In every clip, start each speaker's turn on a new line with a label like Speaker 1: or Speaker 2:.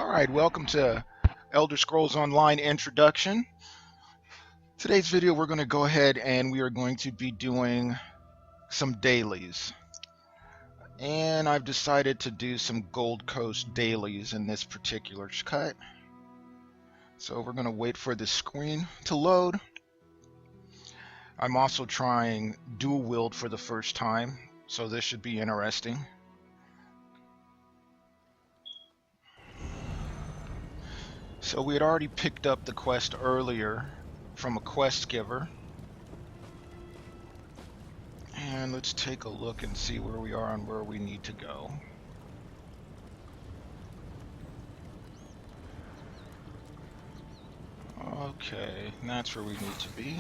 Speaker 1: Alright, welcome to Elder Scrolls Online Introduction. Today's video we're going to go ahead and we are going to be doing some dailies. And I've decided to do some Gold Coast dailies in this particular cut. So we're going to wait for the screen to load. I'm also trying dual wield for the first time, so this should be interesting. So we had already picked up the quest earlier from a quest giver. And let's take a look and see where we are and where we need to go. Okay, that's where we need to be.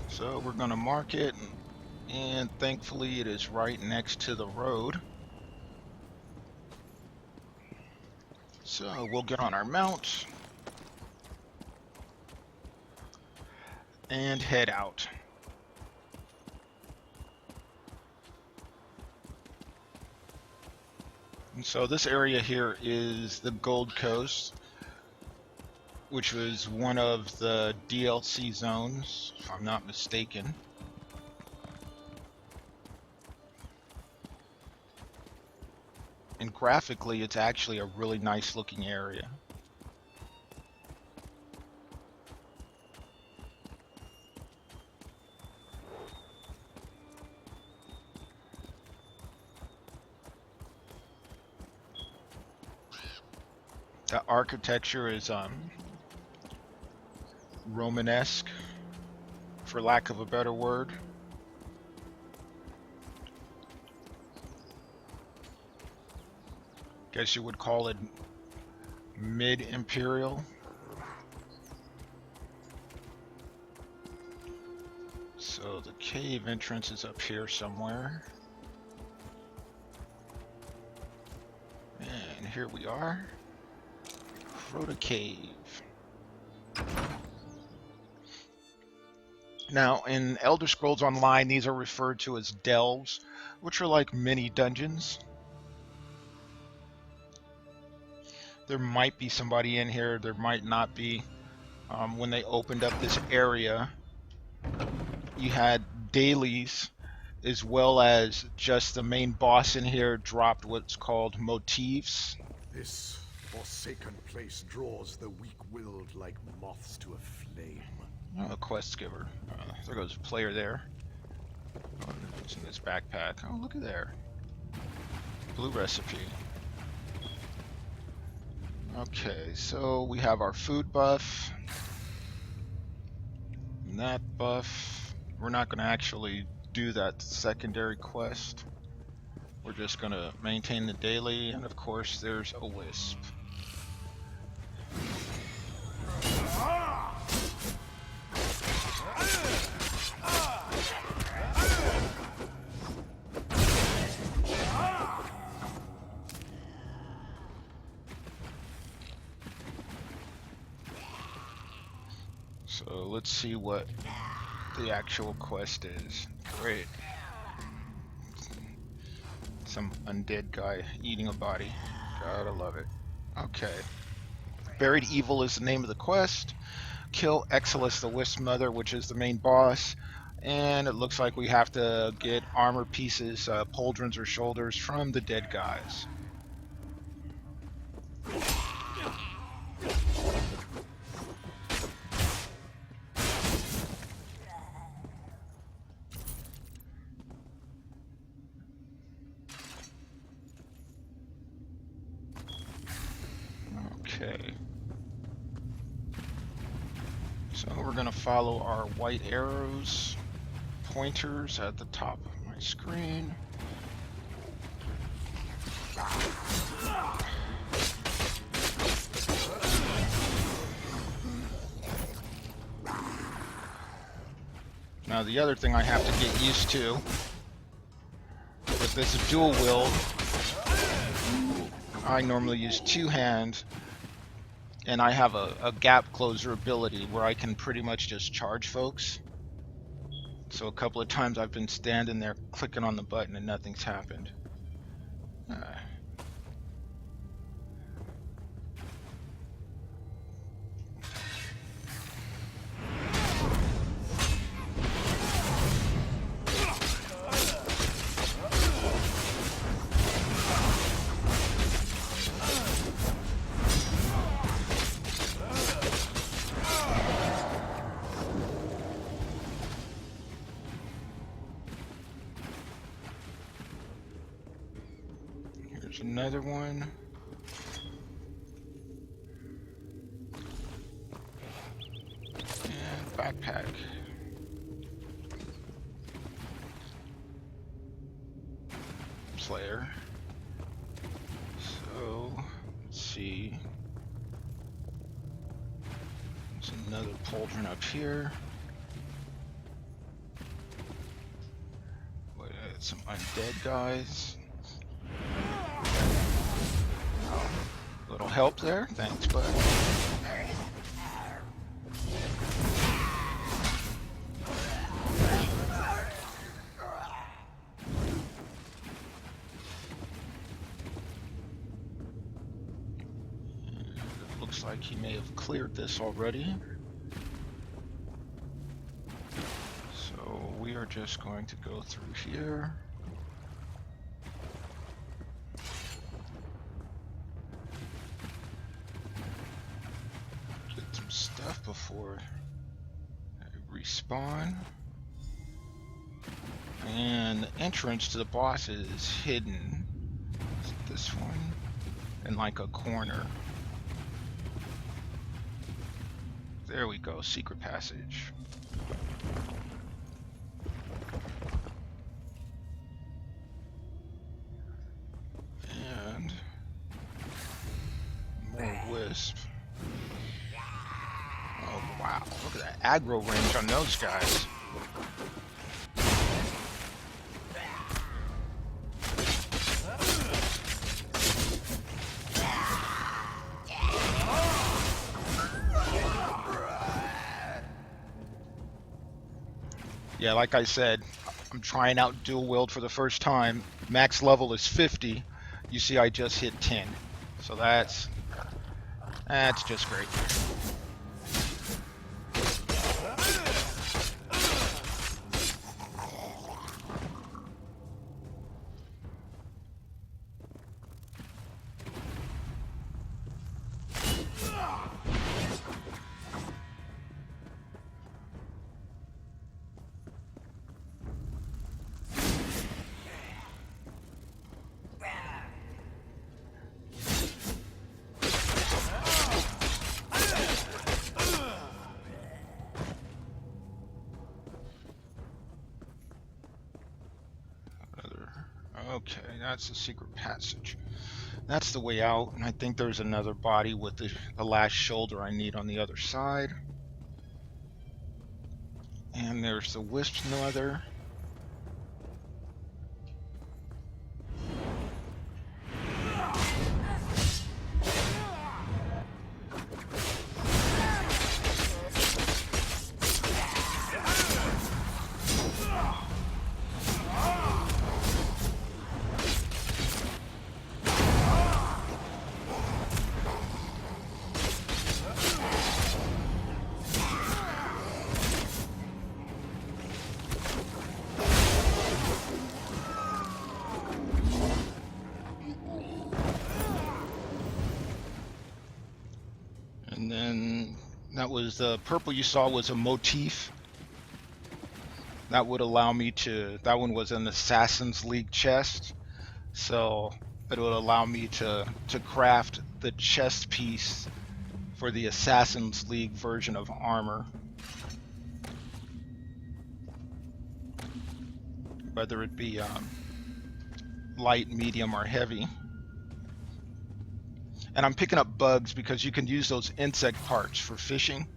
Speaker 1: So we're going to mark it, and thankfully it is right next to the road. So we'll get on our mount and head out. And so this area here is the Gold Coast, which was one of the DLC zones, if I'm not mistaken. And graphically, it's actually a really nice looking area. The architecture is Romanesque, for lack of a better word. Guess you would call it mid-imperial. So the cave entrance is up here somewhere. And here we are. Hrota cave. Now, in Elder Scrolls Online, these are referred to as delves, which are like mini dungeons. There might be somebody in here, there might not be. When they opened up this area, you had dailies as well as just the main boss in here dropped what's called motifs.
Speaker 2: This forsaken place draws the weak-willed like moths to a flame.
Speaker 1: Oh, a quest giver. There goes a player there. Oh, it's in this backpack. Oh, look at there. Blue recipe. Okay, so we have our food buff. And that buff. We're not going to actually do that secondary quest. We're just going to maintain the daily, and of course there's a wisp. So let's see what the actual quest is. Great. Some undead guy eating a body. Gotta love it. Okay. Buried Evil is the name of the quest. Kill Exilus the Wisp Mother, which is the main boss. And it looks like we have to get armor pieces, pauldrons or shoulders from the dead guys. Okay. So we're going to follow our white arrows, pointers at the top of my screen. Now the other thing I have to get used to with this dual wield, I normally use two hands, and I have a gap closer ability where I can pretty much just charge folks. So a couple of times I've been standing there clicking on the button and nothing's happened. There's another one. And backpack. Player. So, let's see. There's another pauldron up here. Some undead guys. Oh, little help there. Thanks, bud. It looks like he may have cleared this already. So we are just going to go through here. Get some stuff before I respawn. And the entrance to the boss is hidden. Is it this one? In like a corner. There we go, secret passage. And more wisp. Oh wow, look at that aggro range on those guys. Yeah, like I said, I'm trying out dual wield for the first time. Max level is 50. You see I just hit 10. So that's just great. Okay, that's the secret passage. That's the way out, and I think there's another body with the last shoulder I need on the other side. And there's the Wisp's mother. And then that was the purple you saw was a motif. That would allow me to, that one was an Assassin's League chest. So it would allow me to craft the chest piece for the Assassin's League version of armor. Whether it be light, medium, or heavy. And I'm picking up bugs because you can use those insect parts for fishing.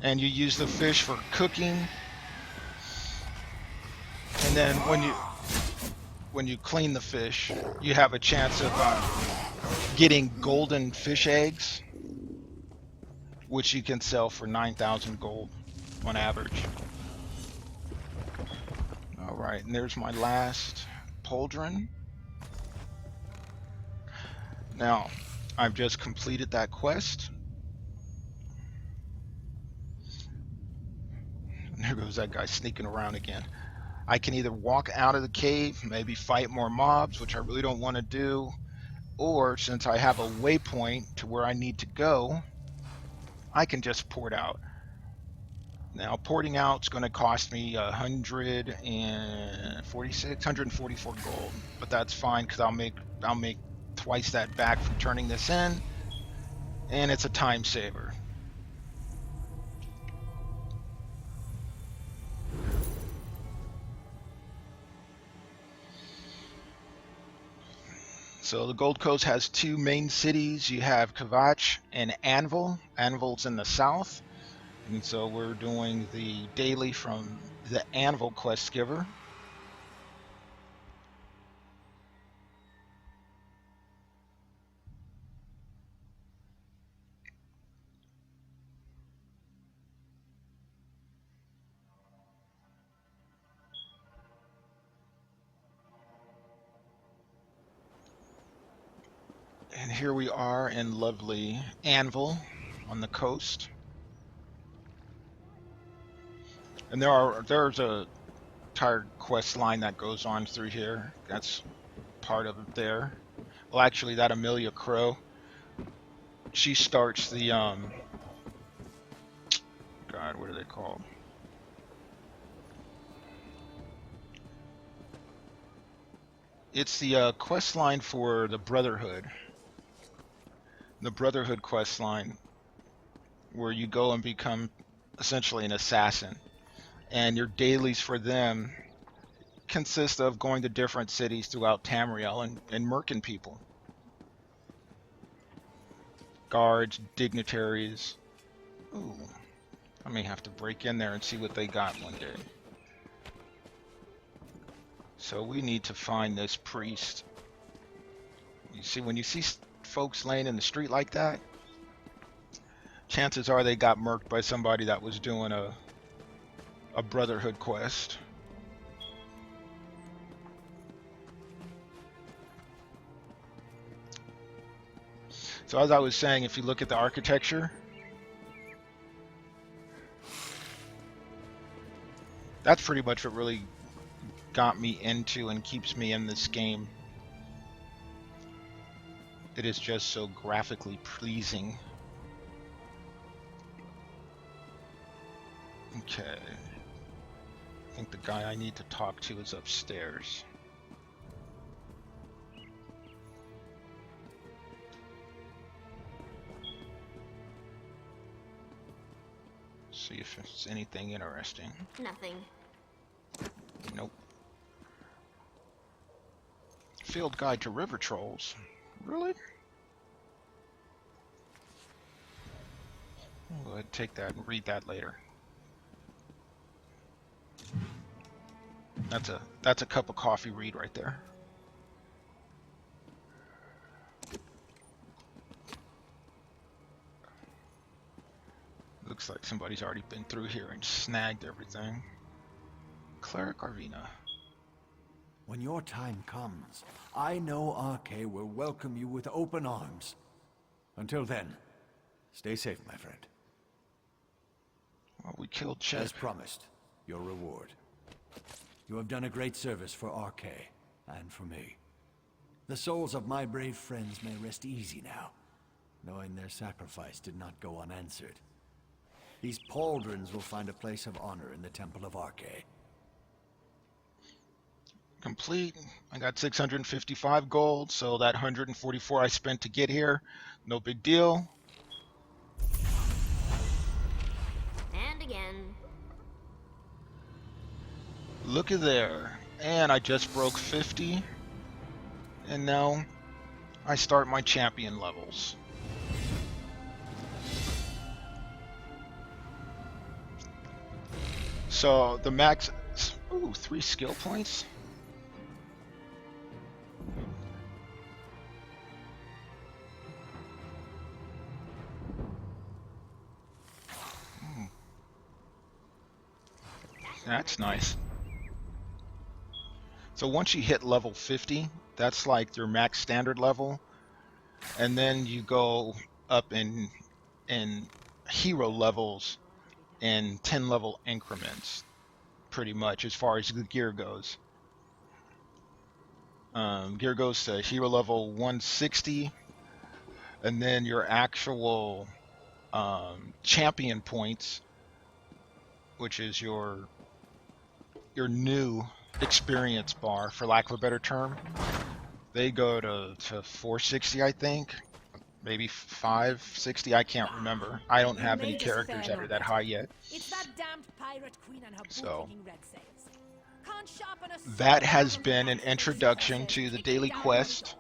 Speaker 1: And you use the fish for cooking. And then when you clean the fish, you have a chance of getting golden fish eggs, which you can sell for 9,000 gold on average. All right, and there's my last pauldron. Now, I've just completed that quest. And there goes that guy sneaking around again. I can either walk out of the cave, maybe fight more mobs, which I really don't want to do, or since I have a waypoint to where I need to go, I can just port out. Now porting out is going to cost me 144 gold, but that's fine because I'll make twice that back from turning this in, and it's a time saver. So the Gold Coast has two main cities. You have Kavach and Anvil. Anvil's in the south. And so we're doing the daily from the Anvil quest giver. And here we are in lovely Anvil on the coast. And there's a entire quest line that goes on through here. That's part of it there. Well, actually, that Amelia Crow, she starts the God, what are they called? It's the quest line for the Brotherhood. The Brotherhood quest line, where you go and become essentially an assassin, and your dailies for them consist of going to different cities throughout Tamriel and murking people. Guards, dignitaries. Ooh, I may have to break in there and see what they got one day. So we need to find this priest. You see, when you see folks laying in the street like that, chances are they got murked by somebody that was doing a Brotherhood quest. So as I was saying, if you look at the architecture, that's pretty much what really got me into and keeps me in this game. It is just so graphically pleasing. Okay. I think the guy I need to talk to is upstairs. See if there's anything interesting.
Speaker 3: Nothing.
Speaker 1: Nope. Field guide to river trolls. Really? I'll go ahead and take that and read that later. That's a cup of coffee read right there. Looks like somebody's already been through here and snagged everything. Cleric Arvina.
Speaker 2: When your time comes, I know Arche will welcome you with open arms. Until then, stay safe, my friend.
Speaker 1: Well, we killed Chet.
Speaker 2: As promised, your reward. You have done a great service for Arche, and for me. The souls of my brave friends may rest easy now, knowing their sacrifice did not go unanswered. These pauldrons will find a place of honor in the Temple of Arche.
Speaker 1: Complete. I got 655 gold, so that 144 I spent to get here, no big deal.
Speaker 3: And again.
Speaker 1: Look at there. And I just broke 50. And now I start my champion levels. So the max, ooh, 3 skill points. That's nice. So once you hit level 50, that's like your max standard level, and then you go up in hero levels in 10 level increments, pretty much, as far as the gear goes. Gear goes to hero level 160, and then your actual champion points which is your new experience bar, for lack of a better term. They go to 460, I think. Maybe 560, I can't remember. I don't have any characters that are that high yet.
Speaker 4: It's that damned pirate queen and her
Speaker 1: So
Speaker 4: bootlicking red sails. Can't sharpen a sword
Speaker 1: that has
Speaker 4: without
Speaker 1: been an
Speaker 4: tax
Speaker 1: introduction
Speaker 4: expenses
Speaker 1: to the
Speaker 4: kicking
Speaker 1: daily
Speaker 4: down
Speaker 1: quest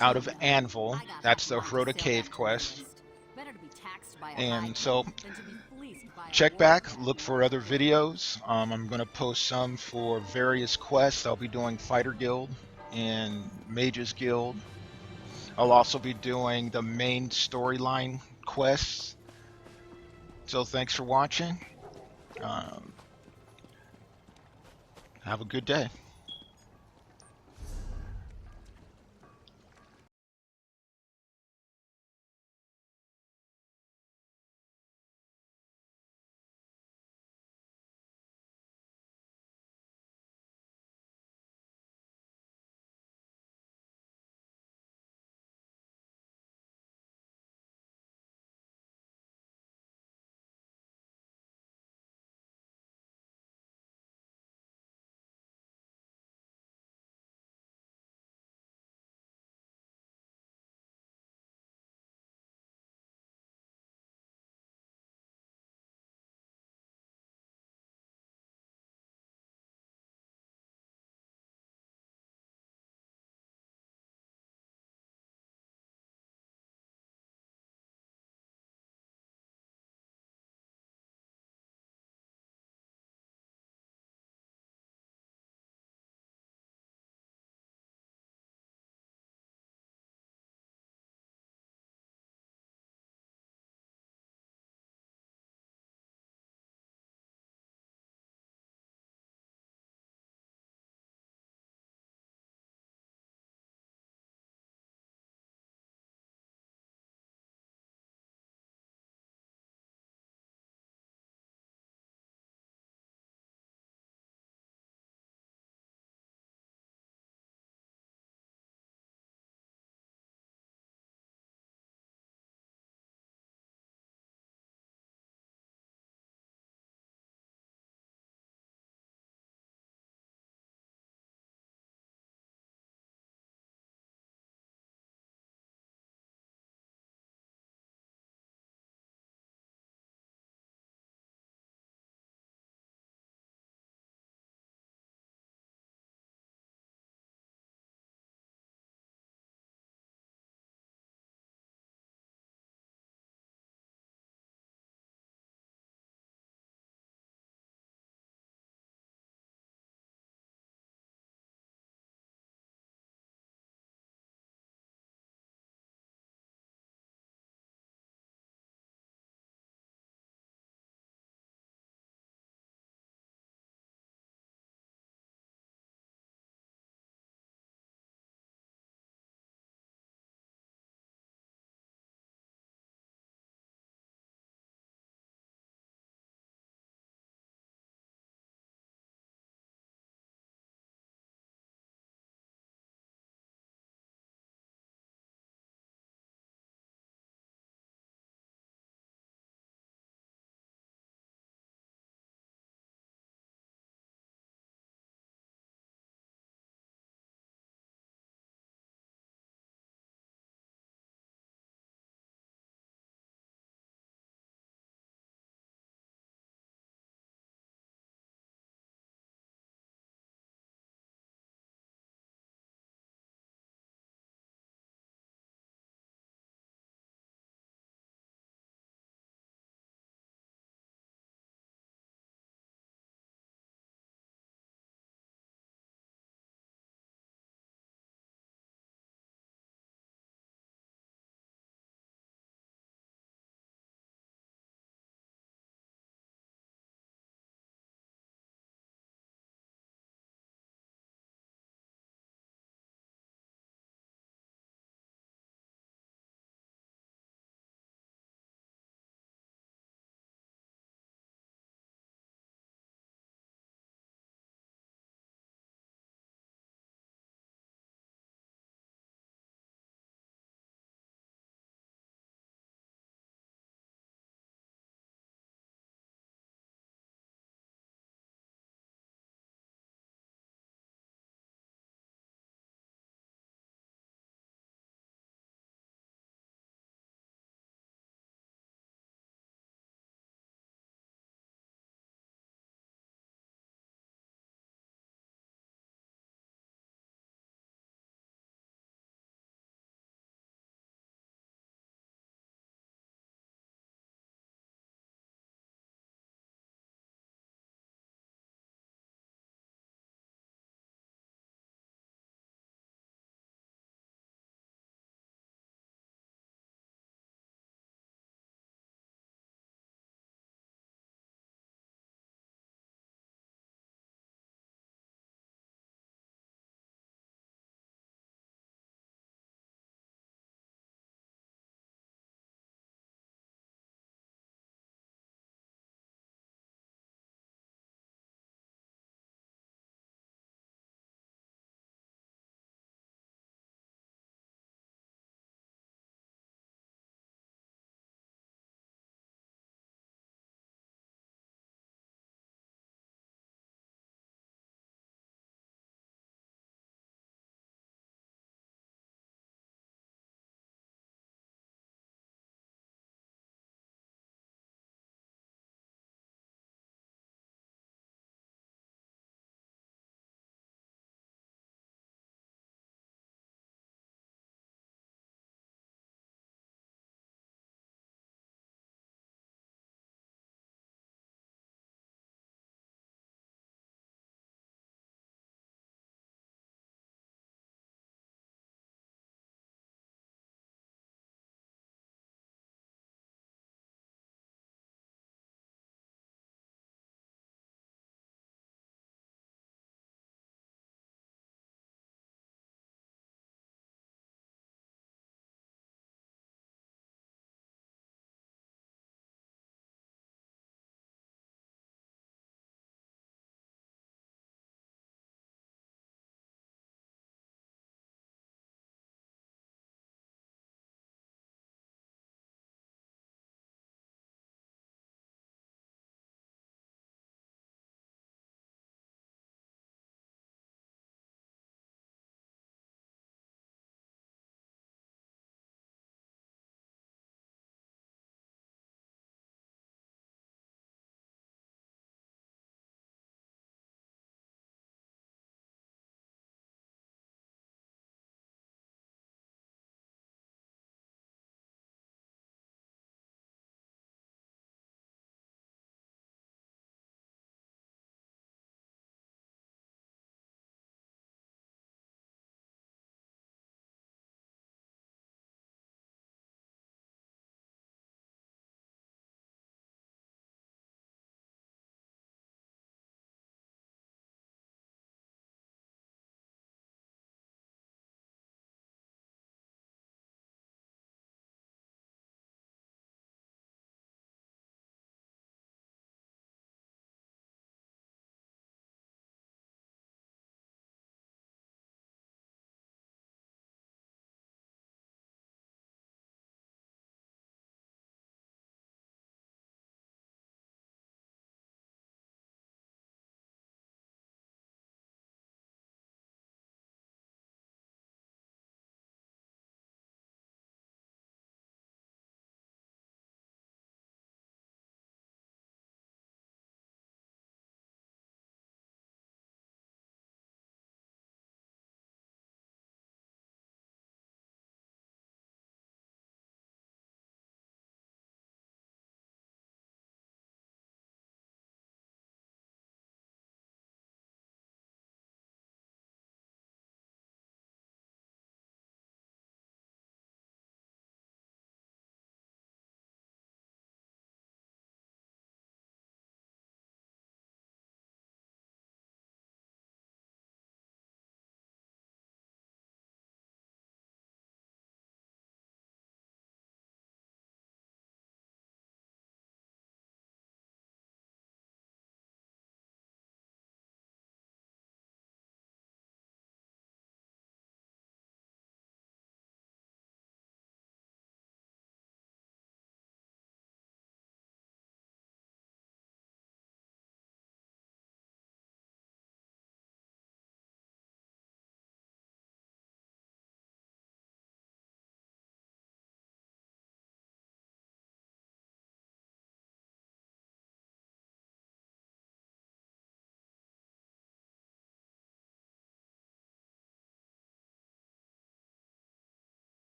Speaker 4: your
Speaker 1: out of
Speaker 4: door.
Speaker 1: Anvil.
Speaker 3: I got
Speaker 1: That's the
Speaker 3: half a lot to
Speaker 1: Hrota
Speaker 3: sell
Speaker 1: cave
Speaker 3: that
Speaker 1: quest.
Speaker 3: tourist. Better to be taxed by a
Speaker 1: And
Speaker 3: high
Speaker 1: so
Speaker 3: than to be fleeced by a
Speaker 1: check
Speaker 3: war
Speaker 1: back,
Speaker 3: cat.
Speaker 1: look for other videos. I'm going to post some for various quests. I'll be doing Fighter Guild and Mages Guild. I'll also be doing the main storyline quests. So thanks for watching. Have a good day.